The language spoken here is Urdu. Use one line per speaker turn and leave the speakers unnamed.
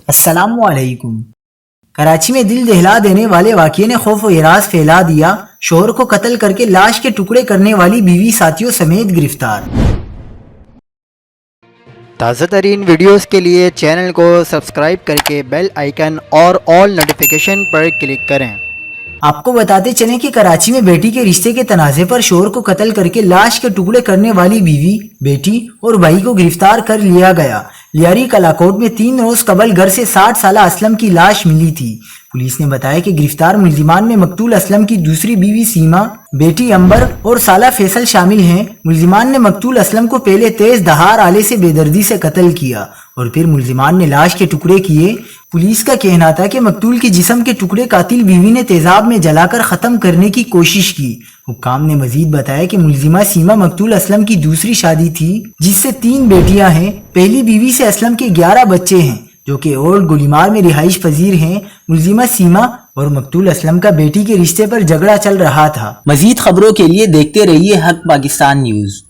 السلام علیکم۔ کراچی میں دل دہلا دینے والے واقعے نے خوف و ہراس پھیلا دیا۔ شوہر کو قتل کر کے لاش کے ٹکڑے کرنے والی بیوی ساتھیوں سمیت گرفتار۔
تازہ ترین ویڈیوز کے لیے چینل کو سبسکرائب کر کے بیل آئیکن اور آل نوٹیفیکیشن پر کلک کریں۔
آپ کو بتاتے چلیں کہ کراچی میں بیٹی کے رشتے کے تنازع پر شوہر کو قتل کر کے لاش کے ٹکڑے کرنے والی بیوی، بیٹی اور بھائی کو گرفتار کر لیا گیا۔ لیاری کلاکوٹ میں 3 روز قبل گھر سے 60 سالہ اسلم کی لاش ملی تھی۔ پولیس نے بتایا کہ گرفتار ملزمان میں مقتول اسلم کی دوسری بیوی سیما، بیٹی امبر اور سالہ فیصل شامل ہیں۔ ملزمان نے مقتول اسلم کو پہلے تیز دھار آلے سے بے دردی سے قتل کیا اور پھر ملزمان نے لاش کے ٹکڑے کیے۔ پولیس کا کہنا تھا کہ مقتول کے جسم کے ٹکڑے قاتل بیوی نے تیزاب میں جلا کر ختم کرنے کی کوشش کی۔ حکام نے مزید بتایا کہ ملزمہ سیما مقتول اسلم کی دوسری شادی تھی، جس سے 3 بیٹیاں ہیں۔ پہلی بیوی سے اسلم کے 11 بچے ہیں، جو کہ اولڈ گلیمار میں رہائش پذیر ہیں۔ ملزمہ سیما اور مقتول اسلم کا بیٹی کے رشتے پر جھگڑا چل رہا تھا۔ مزید خبروں کے لیے دیکھتے رہیے حق پاکستان نیوز۔